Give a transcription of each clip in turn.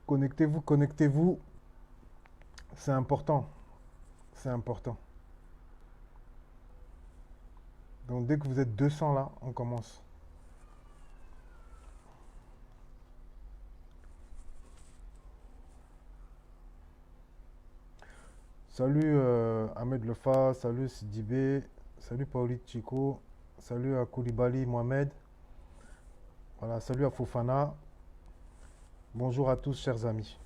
Connectez-vous, connectez-vous. C'est important. C'est important. Donc dès que vous êtes 200 là, on commence. Salut Ahmed Lefa, salut Sidibé, salut Pauli Chico, salut à Koulibaly Mohamed, voilà, salut à Fofana. Bonjour à tous, chers amis.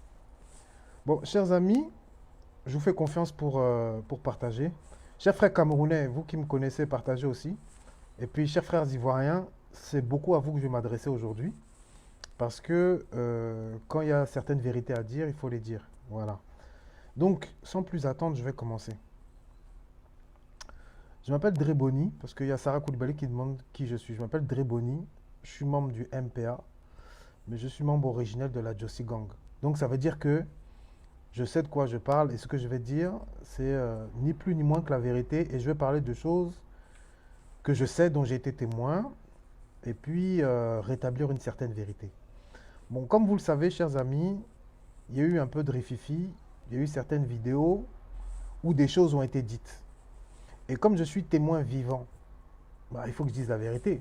Bon, chers amis, je vous fais confiance pour partager. Chers frères camerounais, vous qui me connaissez, partagez aussi. Et puis, chers frères ivoiriens, c'est beaucoup à vous que je vais m'adresser aujourd'hui. Parce que quand il y a certaines vérités à dire, il faut les dire. Voilà. Donc, sans plus attendre, je vais commencer. Je m'appelle Dreboni, parce qu'il y a Sarah Koulibaly qui demande qui je suis. Je m'appelle Dreboni, je suis membre du MPA, mais je suis membre originel de la Josie Gang. Donc, ça veut dire que je sais de quoi je parle et ce que je vais dire, c'est ni plus ni moins que la vérité. Et je vais parler de choses que je sais, dont j'ai été témoin, et puis rétablir une certaine vérité. Bon, comme vous le savez, chers amis, il y a eu un peu de rififi, il y a eu certaines vidéos où des choses ont été dites. Et comme je suis témoin vivant, bah, il faut que je dise la vérité.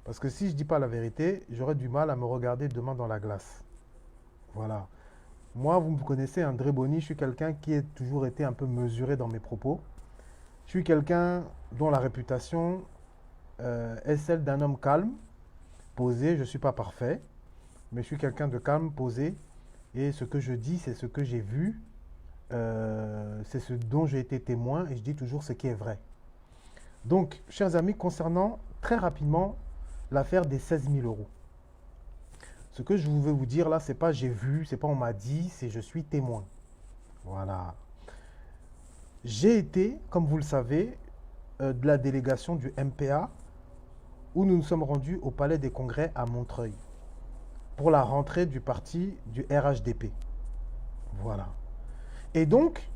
Parce que si je ne dis pas la vérité, j'aurai du mal à me regarder demain dans la glace. Voilà. Moi, vous me connaissez, André Boni, je suis quelqu'un qui a toujours été un peu mesuré dans mes propos. Je suis quelqu'un dont la réputation est celle d'un homme calme, posé. Je ne suis pas parfait, mais je suis quelqu'un de calme, posé. Et ce que je dis, c'est ce que j'ai vu, c'est ce dont j'ai été témoin, et je dis toujours ce qui est vrai. Donc, chers amis, concernant très rapidement l'affaire des 16 000 euros. Ce que je vais vous dire là, c'est pas j'ai vu, c'est pas on m'a dit, c'est je suis témoin. Voilà. J'ai été, comme vous le savez, de la délégation du MPA où nous nous sommes rendus au Palais des Congrès à Montreuil pour la rentrée du parti du RHDP. Voilà. Et donc,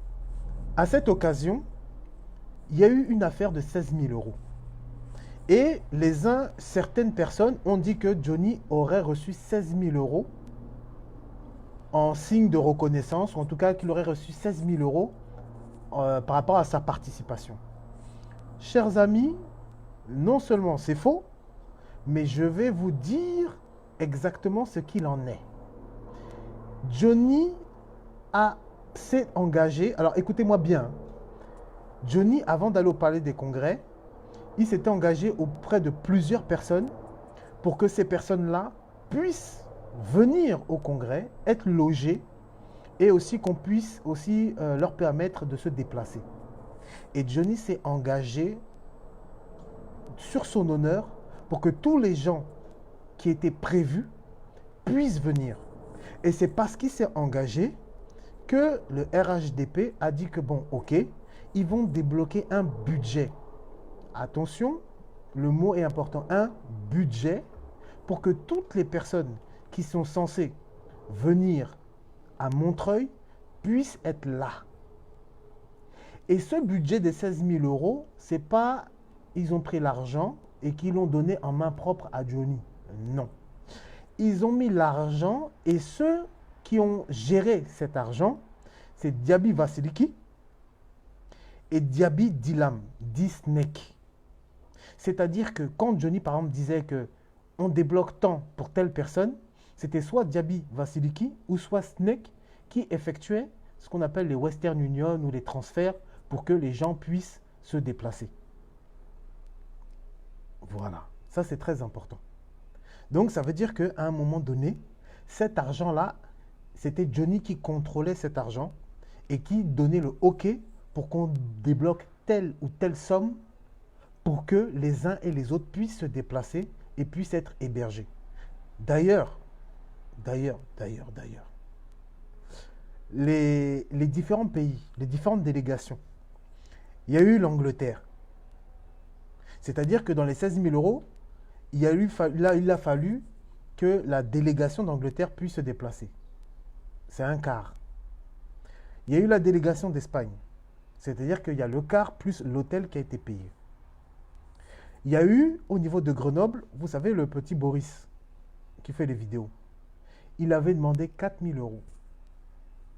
à cette occasion, il y a eu une affaire de 16 000 euros. Et certaines personnes ont dit que Johnny aurait reçu 16 000 euros en signe de reconnaissance, ou en tout cas qu'il aurait reçu 16 000 euros par rapport à sa participation. Chers amis, non seulement c'est faux, mais je vais vous dire exactement ce qu'il en est. Johnny s'est engagé, alors écoutez-moi bien, Johnny, avant d'aller au Palais des Congrès, il s'était engagé auprès de plusieurs personnes pour que ces personnes-là puissent venir au Congrès, être logées et aussi qu'on puisse aussi leur permettre de se déplacer. Et Johnny s'est engagé sur son honneur pour que tous les gens qui étaient prévus puissent venir. Et c'est parce qu'il s'est engagé que le RHDP a dit que bon, ok, ils vont débloquer un budget. Attention, le mot est important, un budget pour que toutes les personnes qui sont censées venir à Montreuil puissent être là. Et ce budget de 16 000 euros, c'est pas ils ont pris l'argent et qu'ils l'ont donné en main propre à Johnny. Non. Ils ont mis l'argent et ceux qui ont géré cet argent, c'est Diaby Vassiliki et Diaby Dilam, dit Snake. C'est-à-dire que quand Johnny, par exemple, disait qu'on débloque tant pour telle personne, c'était soit Diaby Vassiliki ou soit Snake qui effectuait ce qu'on appelle les Western Union ou les transferts pour que les gens puissent se déplacer. Voilà, ça c'est très important. Donc ça veut dire qu'à un moment donné, cet argent-là, c'était Johnny qui contrôlait cet argent et qui donnait le OK pour qu'on débloque telle ou telle somme pour que les uns et les autres puissent se déplacer et puissent être hébergés. D'ailleurs, les différents pays, les différentes délégations, il y a eu l'Angleterre. C'est-à-dire que dans les 16 000 euros, il a fallu que la délégation d'Angleterre puisse se déplacer. C'est un quart. Il y a eu la délégation d'Espagne. C'est-à-dire qu'il y a le quart plus l'hôtel qui a été payé. Il y a eu, au niveau de Grenoble, vous savez, le petit Boris qui fait les vidéos. Il avait demandé 4 000 euros.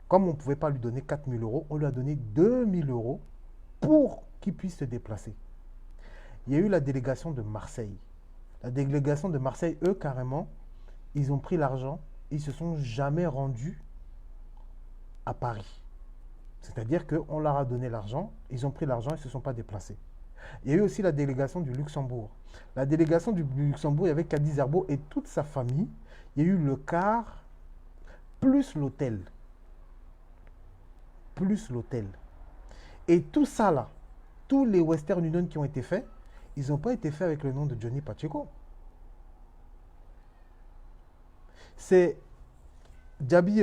Comme on ne pouvait pas lui donner 4 000 euros, on lui a donné 2 000 euros pour qu'il puisse se déplacer. Il y a eu la délégation de Marseille. La délégation de Marseille, eux, carrément, ils ont pris l'argent, ils ne se sont jamais rendus à Paris. C'est-à-dire qu'on leur a donné l'argent, ils ont pris l'argent, ils ne se sont pas déplacés. Il y a eu aussi la délégation du Luxembourg. La délégation du Luxembourg, il y avait Cadiz Herbo et toute sa famille. Il y a eu le car plus l'hôtel. Plus l'hôtel. Et tout ça là, tous les Western Union qui ont été faits, ils n'ont pas été faits avec le nom de Johnny Pacheco. C'est Djaby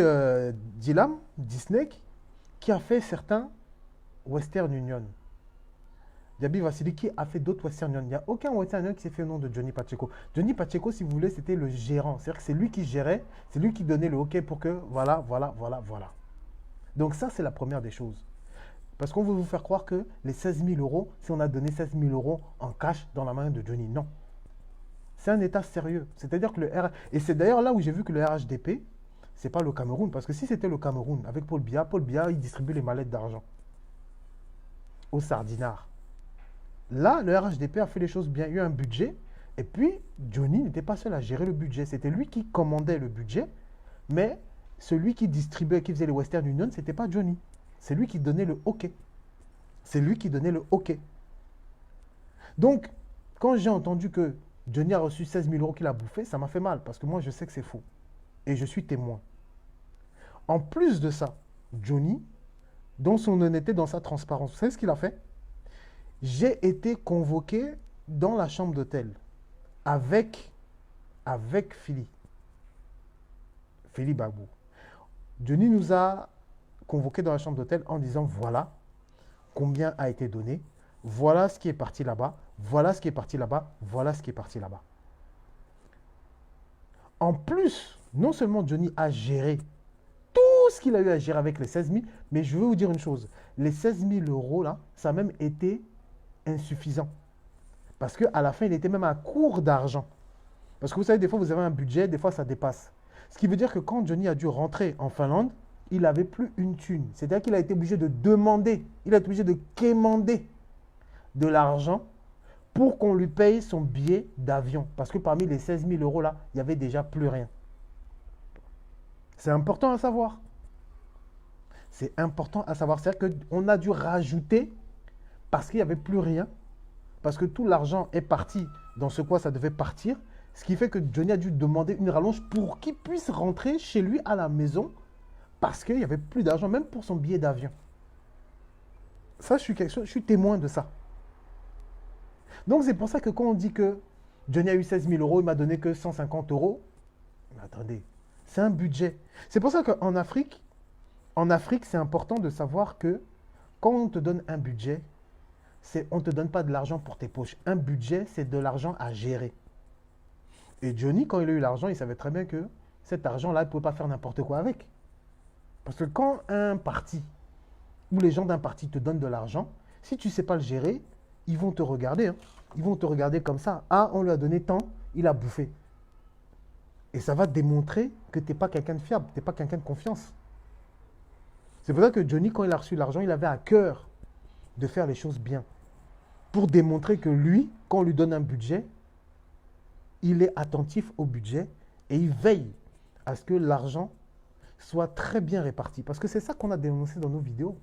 Djilam, Disney, qui a fait certains Western Union. Djaby Vassili qui a fait d'autres Western Union. Il n'y a aucun Western Union qui s'est fait au nom de Johnny Pacheco. Johnny Pacheco, si vous voulez, c'était le gérant. C'est-à-dire que c'est lui qui gérait, c'est lui qui donnait le OK pour que voilà. Donc ça, c'est la première des choses. Parce qu'on veut vous faire croire que les 16 000 euros, si on a donné 16 000 euros en cash dans la main de Johnny, non. C'est un état sérieux. C'est-à-dire que le RH... Et c'est d'ailleurs là où j'ai vu que le RHDP, c'est pas le Cameroun. Parce que si c'était le Cameroun, avec Paul Biya, il distribue les mallettes d'argent aux sardinards. Là, le RHDP a fait les choses bien. Il y a eu un budget. Et puis, Johnny n'était pas seul à gérer le budget. C'était lui qui commandait le budget. Mais celui qui distribuait, qui faisait les Western Union, ce n'était pas Johnny. C'est lui qui donnait le OK. C'est lui qui donnait le OK. Donc, quand j'ai entendu que Johnny a reçu 16 000 euros qu'il a bouffé, ça m'a fait mal. Parce que moi, je sais que c'est faux. Et je suis témoin. En plus de ça, Johnny, dans son honnêteté, dans sa transparence, vous savez ce qu'il a fait? J'ai été convoqué dans la chambre d'hôtel avec Philly Babou. Johnny nous a convoqués dans la chambre d'hôtel en disant voilà combien a été donné, voilà ce qui est parti là-bas, voilà ce qui est parti là-bas, voilà ce qui est parti là-bas. En plus, non seulement Johnny a géré tout ce qu'il a eu à gérer avec les 16 000, mais je veux vous dire une chose, les 16 000 euros là, ça a même été insuffisant. Parce qu'à la fin, il était même à court d'argent. Parce que vous savez, des fois, vous avez un budget, des fois, ça dépasse. Ce qui veut dire que quand Johnny a dû rentrer en Finlande, il n'avait plus une thune. C'est-à-dire qu'il a été obligé de demander, il a été obligé de quémander de l'argent pour qu'on lui paye son billet d'avion. Parce que parmi les 16 000 euros là, il n'y avait déjà plus rien. C'est important à savoir. C'est important à savoir. C'est-à-dire qu'on a dû rajouter parce qu'il n'y avait plus rien. Parce que tout l'argent est parti dans ce quoi ça devait partir. Ce qui fait que Johnny a dû demander une rallonge pour qu'il puisse rentrer chez lui à la maison. Parce qu'il n'y avait plus d'argent, même pour son billet d'avion. Ça, je suis témoin de ça. Donc, c'est pour ça que quand on dit que Johnny a eu 16 000 euros, il m'a donné que 150 euros. Mais attendez, c'est un budget. C'est pour ça qu'en Afrique, c'est important de savoir que quand on te donne un budget, on ne te donne pas de l'argent pour tes poches. Un budget, c'est de l'argent à gérer. Et Johnny, quand il a eu l'argent, il savait très bien que cet argent-là, il ne pouvait pas faire n'importe quoi avec. Parce que quand un parti, ou les gens d'un parti te donnent de l'argent, si tu ne sais pas le gérer, ils vont te regarder. Ils vont te regarder comme ça. Ah, on lui a donné tant, il a bouffé. Et ça va démontrer que tu n'es pas quelqu'un de fiable, tu n'es pas quelqu'un de confiance. C'est pour ça que Johnny, quand il a reçu l'argent, il avait à cœur de faire les choses bien. Pour démontrer que lui, quand on lui donne un budget, il est attentif au budget et il veille à ce que l'argent soit très bien réparti. Parce que c'est ça qu'on a dénoncé dans nos vidéos.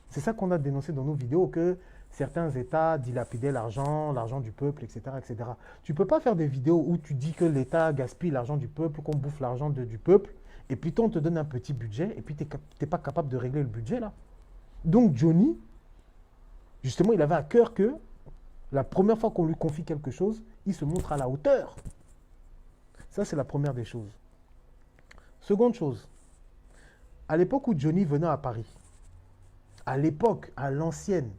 C'est ça qu'on a dénoncé dans nos vidéos, que certains États dilapidaient l'argent du peuple, etc., etc. Tu ne peux pas faire des vidéos où tu dis que l'État gaspille l'argent du peuple, qu'on bouffe l'argent du peuple, et puis toi, on te donne un petit budget, et puis tu n'es pas capable de régler le budget, là. Donc, Johnny, justement, il avait à cœur que la première fois qu'on lui confie quelque chose, il se montre à la hauteur. Ça, c'est la première des choses. Seconde chose, à l'époque où Johnny venait à Paris, à l'époque, à l'ancienne,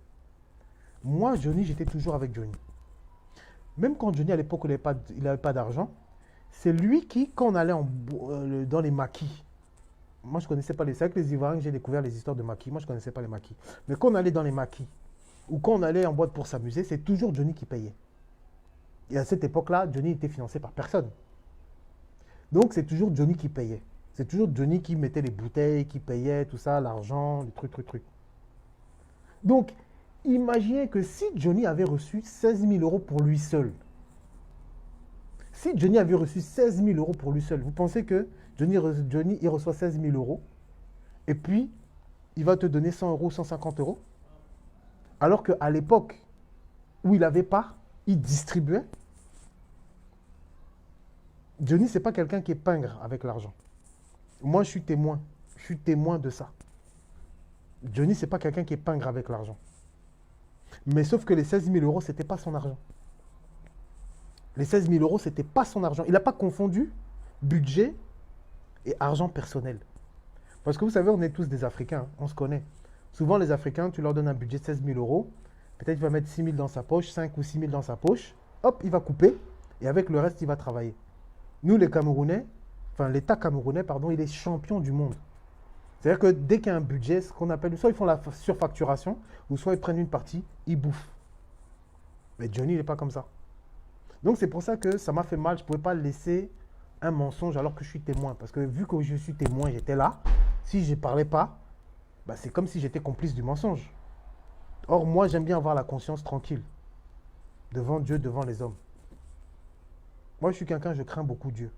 moi, Johnny, j'étais toujours avec Johnny. Même quand Johnny, à l'époque, il n'avait pas d'argent, c'est lui qui, quand on allait dans les maquis, moi, je ne connaissais pas c'est avec les Ivoiriens que j'ai découvert les histoires de maquis. Moi, je ne connaissais pas les maquis. Mais quand on allait dans les maquis, ou quand on allait en boîte pour s'amuser, c'est toujours Johnny qui payait. Et à cette époque-là, Johnny était financé par personne. Donc, c'est toujours Johnny qui payait. C'est toujours Johnny qui mettait les bouteilles, qui payait, tout ça, l'argent, les trucs. Donc, imaginez que si Johnny avait reçu 16 000 euros pour lui seul, si Johnny avait reçu 16 000 euros pour lui seul, vous pensez que Johnny il reçoit 16 000 euros et puis il va te donner 100 euros, 150 euros? Alors qu'à l'époque où il n'avait pas, il distribuait. Johnny, c'est pas quelqu'un qui est pingre avec l'argent. Moi, je suis témoin. Je suis témoin de ça. Johnny, c'est pas quelqu'un qui est pingre avec l'argent. Mais sauf que les 16 000 euros, c'était pas son argent. Les 16 000 euros, c'était pas son argent. Il n'a pas confondu budget et argent personnel. Parce que vous savez, on est tous des Africains, hein, on se connaît. Souvent, les Africains, tu leur donnes un budget de 16 000 euros, peut-être il va mettre 6 000 dans sa poche, 5 ou 6 000 dans sa poche, hop, il va couper, et avec le reste, il va travailler. Nous, les Camerounais, enfin l'État camerounais, pardon, il est champion du monde. C'est-à-dire que dès qu'il y a un budget, ce qu'on appelle, soit ils font la surfacturation, ou soit ils prennent une partie, ils bouffent. Mais Johnny, il n'est pas comme ça. Donc c'est pour ça que ça m'a fait mal, je ne pouvais pas laisser un mensonge alors que je suis témoin. Parce que vu que je suis témoin, j'étais là, si je ne parlais pas, bah, c'est comme si j'étais complice du mensonge. Or, moi, j'aime bien avoir la conscience tranquille, devant Dieu, devant les hommes. Moi, je suis quelqu'un, je crains beaucoup Dieu.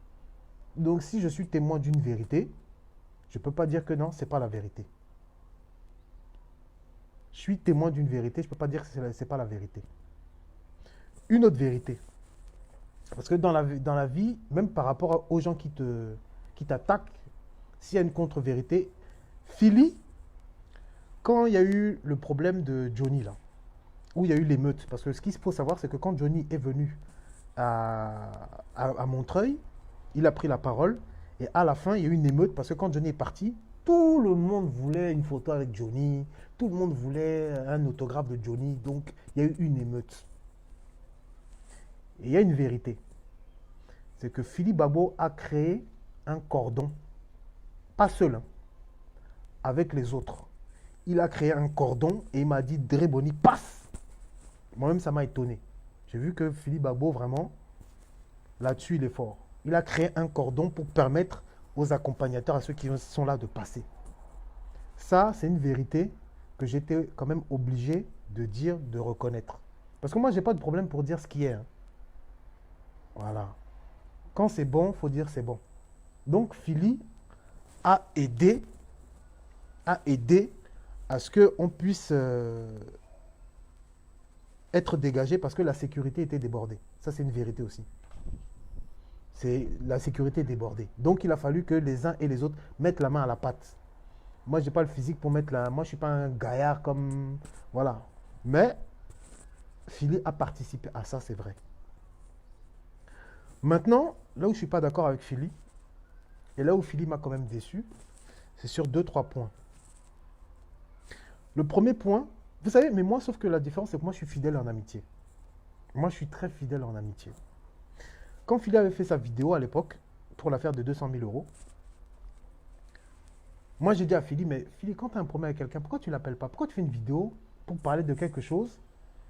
Donc si je suis témoin d'une vérité, je ne peux pas dire que non, ce n'est pas la vérité. Je suis témoin d'une vérité, je ne peux pas dire que ce n'est pas la vérité. Une autre vérité. Parce que dans la vie, même par rapport aux gens qui t'attaquent, s'il y a une contre-vérité, Philly, quand il y a eu le problème de Johnny, là, où il y a eu l'émeute, parce que ce qu'il faut savoir, c'est que quand Johnny est venu à Montreuil, il a pris la parole, et à la fin, il y a eu une émeute, parce que quand Johnny est parti, tout le monde voulait une photo avec Johnny, tout le monde voulait un autographe de Johnny, donc il y a eu une émeute. Et il y a une vérité, c'est que Philly Babo a créé un cordon, pas seul, hein, avec les autres. Il a créé un cordon et il m'a dit Dre Boni, passe. Moi-même, ça m'a étonné. J'ai vu que Philly Babo, vraiment, là-dessus, il est fort. Il a créé un cordon pour permettre aux accompagnateurs, à ceux qui sont là, de passer. Ça, c'est une vérité que j'étais quand même obligé de dire, de reconnaître. Parce que moi, je n'ai pas de problème pour dire ce qui est. Hein. Voilà. Quand c'est bon, il faut dire c'est bon. Donc, Philly a aidé à ce qu'on puisse être dégagé parce que la sécurité était débordée. Ça, c'est une vérité aussi. La sécurité est débordée. Donc, il a fallu que les uns et les autres mettent la main à la pâte. Moi, je n'ai pas le physique pour mettre la... Moi, je ne suis pas un gaillard comme... Voilà. Mais, Philly a participé à ça, c'est vrai. Maintenant, là où je ne suis pas d'accord avec Philly, et là où Philly m'a quand même déçu, c'est sur 2-3 points. Le premier point, vous savez, mais moi, sauf que la différence, c'est que moi, je suis fidèle en amitié. Moi, je suis très fidèle en amitié. Quand Philly avait fait sa vidéo à l'époque, pour l'affaire de 200 000 euros, moi, j'ai dit à Philly, mais Philly, quand tu as un problème avec quelqu'un, pourquoi tu ne l'appelles pas? Pourquoi tu fais une vidéo pour parler de quelque chose,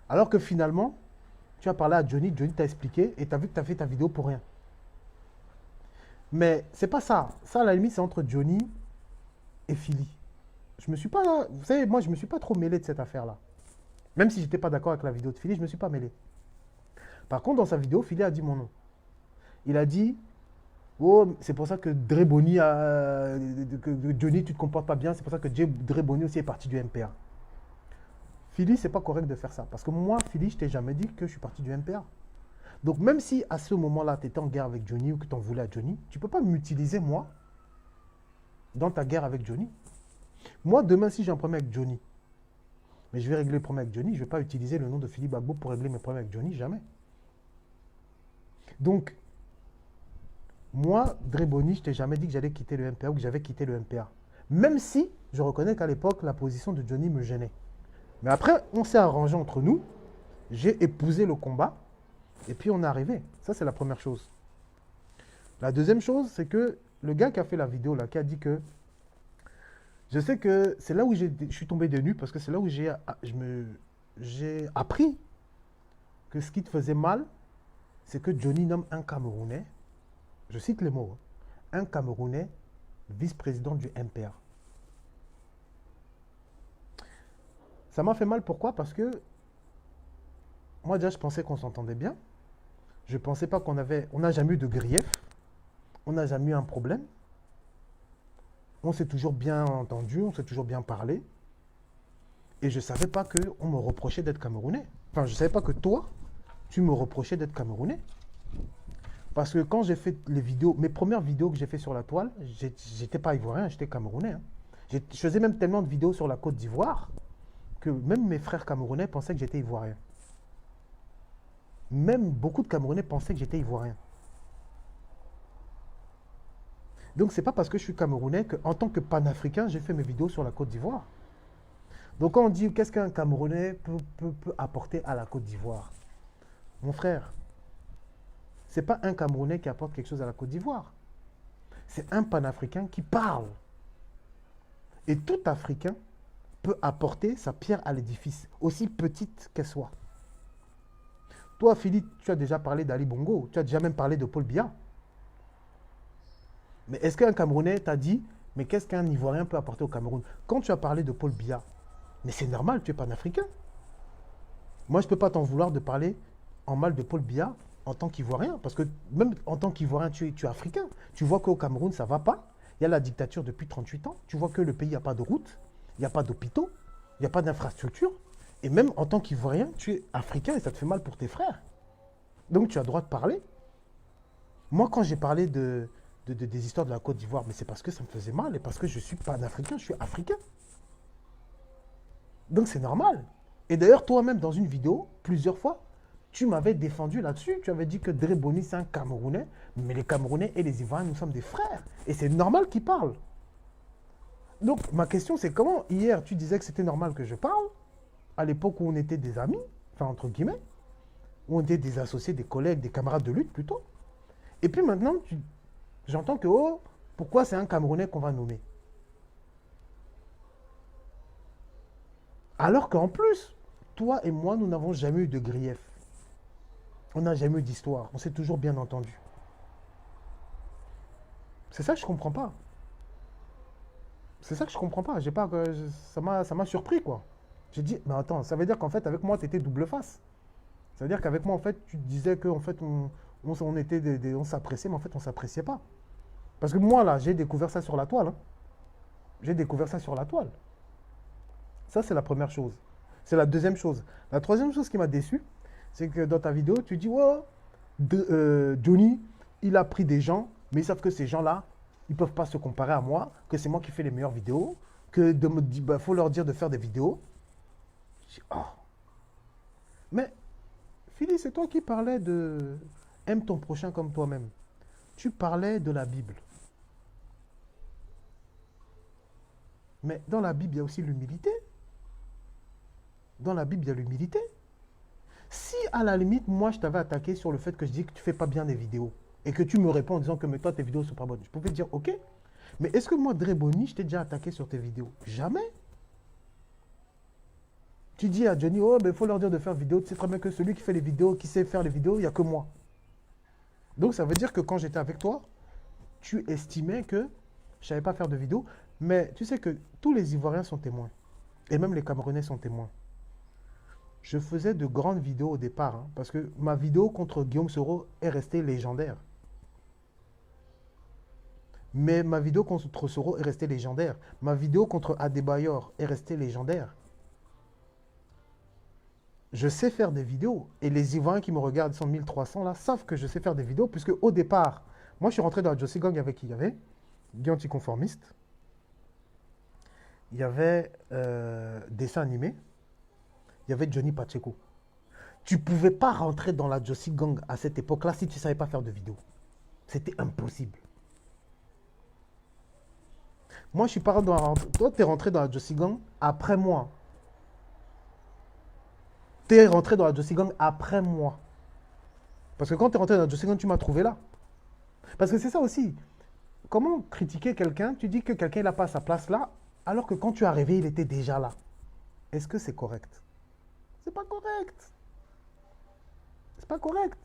alors que finalement, tu as parlé à Johnny, Johnny t'a expliqué, et tu as vu que tu as fait ta vidéo pour rien. Mais c'est pas ça. Ça, à la limite, c'est entre Johnny et Philly. Je me suis pas, vous savez, moi, je me suis pas trop mêlé de cette affaire-là. Même si j'étais pas d'accord avec la vidéo de Philly, je me suis pas mêlé. Par contre, dans sa vidéo, Philly a dit mon nom. Il a dit, oh, c'est pour ça que Dre Boni que Johnny, tu te comportes pas bien, c'est pour ça que Dre Boni aussi est parti du MPA. Philly, c'est pas correct de faire ça. Parce que moi, Philly, je t'ai jamais dit que je suis parti du MPA. Donc, même si à ce moment-là, tu étais en guerre avec Johnny ou que tu en voulais à Johnny, tu peux pas m'utiliser, moi, dans ta guerre avec Johnny. Moi, demain, si j'ai un problème avec Johnny, mais je vais régler le problème avec Johnny, je ne vais pas utiliser le nom de Philly Babo pour régler mes problèmes avec Johnny, jamais. Donc, moi, Dre Boni, je ne t'ai jamais dit que j'allais quitter le MPA ou que j'avais quitté le MPA. Même si je reconnais qu'à l'époque, la position de Johnny me gênait. Mais après, on s'est arrangé entre nous, j'ai épousé le combat, et puis on est arrivé. Ça, c'est la première chose. La deuxième chose, c'est que le gars qui a fait la vidéo, là, qui a dit que je sais que c'est là où je suis tombé de nu, parce que c'est là où j'ai appris que ce qui te faisait mal, c'est que Johnny nomme un Camerounais, je cite les mots, hein, un Camerounais vice-président du MPA. Ça m'a fait mal, pourquoi? Parce que moi déjà je pensais qu'on s'entendait bien. Je pensais pas on n'a jamais eu de grief, on n'a jamais eu un problème. On s'est toujours bien entendu, on s'est toujours bien parlé. Et je savais pas qu'on me reprochait d'être camerounais. Enfin, je savais pas que toi, tu me reprochais d'être camerounais. Parce que quand j'ai fait les vidéos, mes premières vidéos que j'ai fait sur la toile, j'étais pas ivoirien, j'étais camerounais, hein. Je faisais même tellement de vidéos sur la Côte d'Ivoire que même mes frères camerounais pensaient que j'étais ivoirien. Même beaucoup de Camerounais pensaient que j'étais ivoirien. Donc c'est pas parce que je suis camerounais qu'en tant que panafricain, j'ai fait mes vidéos sur la Côte d'Ivoire. Donc quand on dit qu'est-ce qu'un Camerounais peut apporter à la Côte d'Ivoire, mon frère, c'est pas un Camerounais qui apporte quelque chose à la Côte d'Ivoire. C'est un panafricain qui parle. Et tout Africain peut apporter sa pierre à l'édifice, aussi petite qu'elle soit. Toi, Philippe, tu as déjà parlé d'Ali Bongo, tu as déjà même parlé de Paul Biya. Mais est-ce qu'un Camerounais t'a dit, mais qu'est-ce qu'un Ivoirien peut apporter au Cameroun? Quand tu as parlé de Paul Biya, mais c'est normal, tu es panafricain. Moi, je ne peux pas t'en vouloir de parler en mal de Paul Biya en tant qu'Ivoirien, parce que même en tant qu'Ivoirien, tu es africain. Tu vois qu'au Cameroun, ça ne va pas. Il y a la dictature depuis 38 ans. Tu vois que le pays, il n'y a pas de route, il n'y a pas d'hôpitaux, il n'y a pas d'infrastructure. Et même en tant qu'Ivoirien, tu es africain et ça te fait mal pour tes frères. Donc tu as le droit de parler. Moi, quand j'ai parlé des histoires de la Côte d'Ivoire, mais c'est parce que ça me faisait mal et parce que je suis panafricain, je suis africain. Donc c'est normal. Et d'ailleurs, toi-même, dans une vidéo, plusieurs fois, tu m'avais défendu là-dessus. Tu avais dit que Dre Boni, c'est un Camerounais, mais les Camerounais et les Ivoiriens, nous sommes des frères. Et c'est normal qu'ils parlent. Donc ma question, c'est comment hier, tu disais que c'était normal que je parle, à l'époque où on était des amis, enfin entre guillemets, où on était des associés, des collègues, des camarades de lutte plutôt. Et puis maintenant, j'entends que, oh, pourquoi c'est un Camerounais qu'on va nommer? Alors qu'en plus, toi et moi, nous n'avons jamais eu de grief. On n'a jamais eu d'histoire. On s'est toujours bien entendu. C'est ça que je comprends pas. C'est ça que je comprends pas. J'ai pas ça m'a surpris, quoi. J'ai dit, mais attends, ça veut dire qu'en fait, avec moi, tu étais double face. Ça veut dire qu'avec moi, en fait, tu disais qu'en fait, on était on s'appréciait, mais en fait, on s'appréciait pas. Parce que moi, là, j'ai découvert ça sur la toile, hein. J'ai découvert ça sur la toile. Ça, c'est la première chose. C'est la deuxième chose. La troisième chose qui m'a déçu, c'est que dans ta vidéo, tu dis, ouais, Johnny, il a pris des gens, mais ils savent que ces gens-là, ils ne peuvent pas se comparer à moi, que c'est moi qui fais les meilleures vidéos, que de me dire, bah, faut leur dire de faire des vidéos. Je dis, oh. Mais, Philly, c'est toi qui parlais de aime ton prochain comme toi-même. Tu parlais de la Bible. Mais dans la Bible, il y a aussi l'humilité. Dans la Bible, il y a l'humilité. Si à la limite, moi, je t'avais attaqué sur le fait que je dis que tu ne fais pas bien des vidéos et que tu me réponds en disant que mais toi, tes vidéos ne sont pas bonnes, je pouvais te dire ok. Mais est-ce que moi, Dre Boni, je t'ai déjà attaqué sur tes vidéos? Jamais. Tu dis à Johnny, oh, il faut leur dire de faire vidéo. Tu sais très bien que celui qui fait les vidéos, qui sait faire les vidéos, il n'y a que moi. Donc ça veut dire que quand j'étais avec toi, tu estimais que je ne savais pas faire de vidéos. Mais tu sais que tous les Ivoiriens sont témoins. Et même les Camerounais sont témoins. Je faisais de grandes vidéos au départ, hein, parce que ma vidéo contre Guillaume Soro est restée légendaire. Mais ma vidéo contre Soro est restée légendaire. Ma vidéo contre Adebayor est restée légendaire. Je sais faire des vidéos. Et les Ivoiriens qui me regardent, ils sont 1300 là, savent que je sais faire des vidéos, puisque au départ, moi je suis rentré dans la Josie Gang avec qui il y avait Guy Anticonformiste. Il y avait dessin animé. Il y avait Johnny Pacheco. Tu ne pouvais pas rentrer dans la Josie Gang à cette époque-là si tu ne savais pas faire de vidéos. C'était impossible. Moi, je suis pas dans la... Toi, tu es rentré dans la Josie Gang après moi. Tu es rentré dans la Josie Gang après moi. Parce que quand tu es rentré dans la Josie Gang, tu m'as trouvé là. Parce que c'est ça aussi. Comment critiquer quelqu'un? Tu dis que quelqu'un n'a pas sa place là, alors que quand tu es arrivé, il était déjà là. Est-ce que c'est correct? C'est pas correct. C'est pas correct.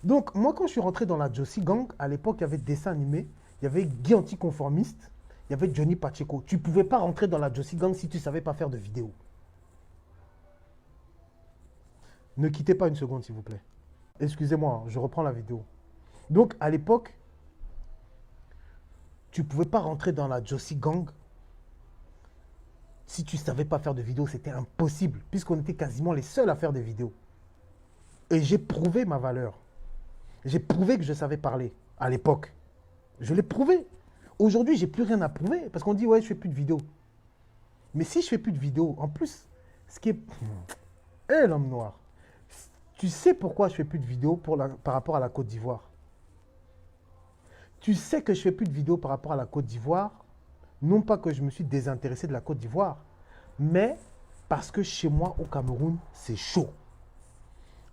Donc, moi, quand je suis rentré dans la Josie Gang, à l'époque, il y avait dessin animé, il y avait Guy Anticonformiste, il y avait Johnny Pacheco. Tu ne pouvais pas rentrer dans la Josie Gang si tu ne savais pas faire de vidéo. Ne quittez pas une seconde, s'il vous plaît. Excusez-moi, je reprends la vidéo. Donc, à l'époque, tu ne pouvais pas rentrer dans la Josie Gang si tu ne savais pas faire de vidéo. C'était impossible, puisqu'on était quasiment les seuls à faire des vidéos. Et j'ai prouvé ma valeur. J'ai prouvé que je savais parler à l'époque. Je l'ai prouvé. Aujourd'hui, j'ai plus rien à prouver, parce qu'on dit, ouais, je fais plus de vidéos. Mais si je fais plus de vidéos, en plus, ce qui est... Hé, l'homme noir. Tu sais pourquoi je fais plus de vidéos par rapport à la Côte d'Ivoire? Tu sais que je fais plus de vidéos par rapport à la Côte d'Ivoire, non pas que je me suis désintéressé de la Côte d'Ivoire, mais parce que chez moi, au Cameroun, c'est chaud.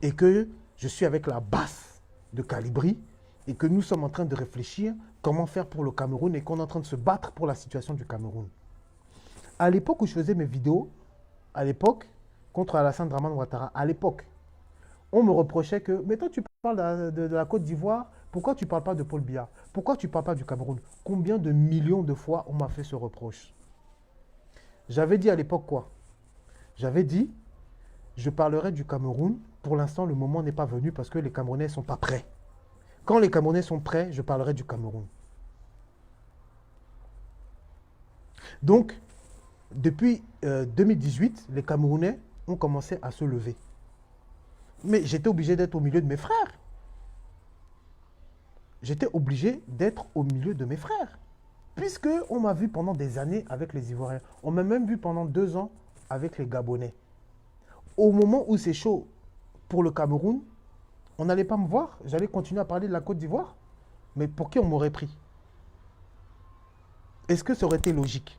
Et que je suis avec la basse de Calibri et que nous sommes en train de réfléchir comment faire pour le Cameroun et qu'on est en train de se battre pour la situation du Cameroun. À l'époque où je faisais mes vidéos, à l'époque, contre Alassane Dramane Ouattara, à l'époque, on me reprochait que, mais toi tu parles de la Côte d'Ivoire, pourquoi tu ne parles pas de Paul Biya? Pourquoi tu ne parles pas du Cameroun? Combien de millions de fois on m'a fait ce reproche? J'avais dit à l'époque quoi? J'avais dit, je parlerai du Cameroun. Pour l'instant, le moment n'est pas venu parce que les Camerounais ne sont pas prêts. Quand les Camerounais sont prêts, je parlerai du Cameroun. Donc, depuis 2018, les Camerounais ont commencé à se lever. Mais j'étais obligé d'être au milieu de mes frères. J'étais obligé d'être au milieu de mes frères. Puisqu'on m'a vu pendant des années avec les Ivoiriens. On m'a même vu pendant 2 ans avec les Gabonais. Au moment où c'est chaud pour le Cameroun, on n'allait pas me voir. J'allais continuer à parler de la Côte d'Ivoire. Mais pour qui on m'aurait pris? Est-ce que ça aurait été logique?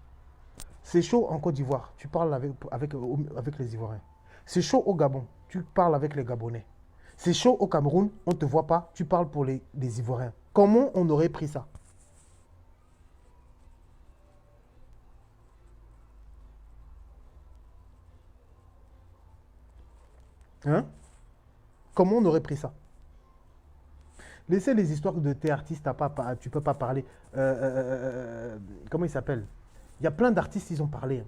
C'est chaud en Côte d'Ivoire, tu parles avec les Ivoiriens. C'est chaud au Gabon, tu parles avec les Gabonais. C'est chaud au Cameroun, on ne te voit pas, tu parles pour les Ivoiriens. Comment on aurait pris ça? Hein? Comment on aurait pris ça? Laissez les histoires de tes artistes, tu ne peux pas parler. Comment il s'appelle? Il y a plein d'artistes, ils ont parlé.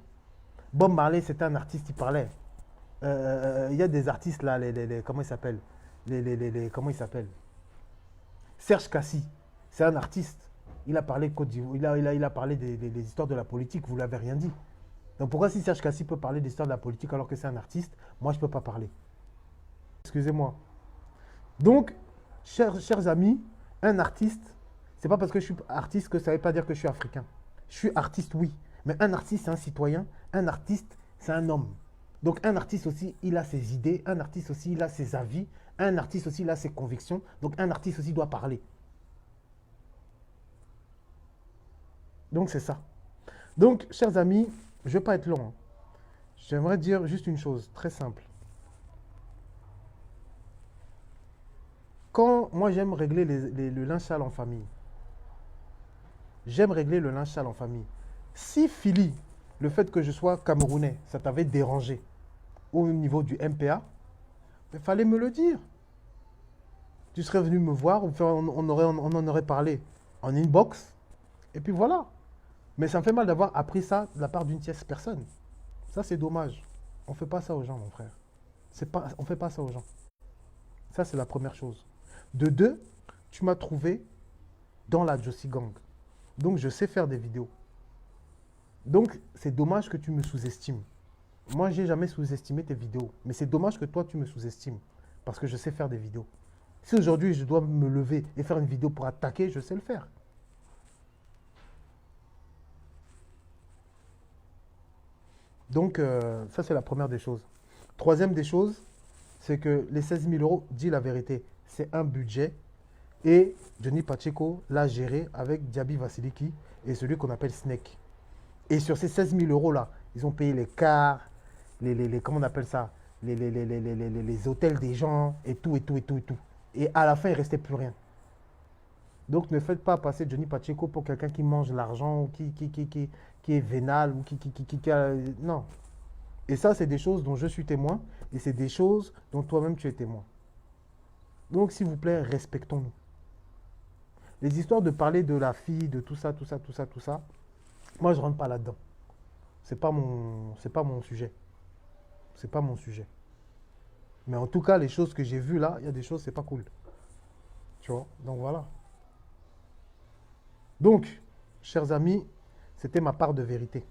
Bob Marley, c'était un artiste, il parlait. Il y a des artistes là, comment ils s'appellent? Comment ils s'appellent? Serge Kassi, c'est un artiste. Il a parlé Côte d'Ivoire, il a parlé des histoires de la politique, vous ne l'avez rien dit. Donc pourquoi si Serge Kassi peut parler des histoires de la politique alors que c'est un artiste, moi je ne peux pas parler? Excusez-moi. Donc, chers amis, un artiste, c'est pas parce que je suis artiste que ça ne veut pas dire que je suis africain. Je suis artiste, oui. Mais un artiste, c'est un citoyen. Un artiste, c'est un homme. Donc un artiste aussi, il a ses idées. Un artiste aussi, il a ses avis. Un artiste aussi, il a ses convictions. Donc un artiste aussi doit parler. Donc c'est ça. Donc, chers amis, je ne vais pas être long, hein. J'aimerais dire juste une chose, très simple. Quand moi j'aime régler le linge sale en famille, j'aime régler le linge sale en famille. Si Philly, le fait que je sois camerounais, ça t'avait dérangé au niveau du MPA, il fallait me le dire. Tu serais venu me voir, on en aurait parlé en inbox, et puis voilà. Mais ça me fait mal d'avoir appris ça de la part d'une tierce personne. Ça, c'est dommage. On ne fait pas ça aux gens, mon frère. On ne fait pas ça aux gens. Ça, c'est la première chose. De deux, tu m'as trouvé dans la Josie Gang. Donc, je sais faire des vidéos. Donc, c'est dommage que tu me sous-estimes. Moi, je n'ai jamais sous-estimé tes vidéos. Mais c'est dommage que toi, tu me sous-estimes. Parce que je sais faire des vidéos. Si aujourd'hui, je dois me lever et faire une vidéo pour attaquer, je sais le faire. Donc, ça, c'est la première des choses. Troisième des choses, c'est que les 16 000 euros, dis la vérité, c'est un budget. Et Johnny Pacheco l'a géré avec Diaby Vasiliki et celui qu'on appelle Snake. Et sur ces 16 000 euros là, ils ont payé les cars, comment on appelle ça, les hôtels des gens et tout, et tout, et tout, et tout. Et à la fin, il ne restait plus rien. Donc ne faites pas passer Johnny Pacheco pour quelqu'un qui mange l'argent ou qui est vénal ou non. Et ça, c'est des choses dont je suis témoin et c'est des choses dont toi-même tu es témoin. Donc s'il vous plaît, respectons-nous. Les histoires de parler de la fille, de tout ça, tout ça, tout ça, tout ça, moi, je rentre pas là-dedans. C'est pas mon sujet. C'est pas mon sujet. Mais en tout cas, les choses que j'ai vues là, il y a des choses, c'est pas cool. Tu vois? Donc voilà. Donc, chers amis, c'était ma part de vérité.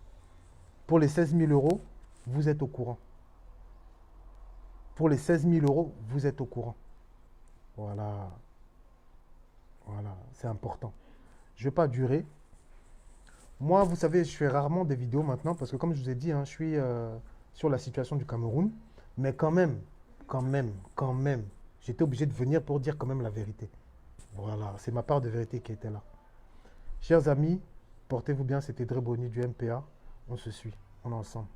Pour les 16 000 euros, vous êtes au courant. Pour les 16 000 euros, vous êtes au courant. Voilà. Voilà. C'est important. Je ne vais pas durer. Moi, vous savez, je fais rarement des vidéos maintenant parce que, comme je vous ai dit, hein, je suis sur la situation du Cameroun. Mais quand même, j'étais obligé de venir pour dire quand même la vérité. Voilà. C'est ma part de vérité qui était là. Chers amis, portez-vous bien. C'était Dre Boni du MPA. On se suit. On est ensemble.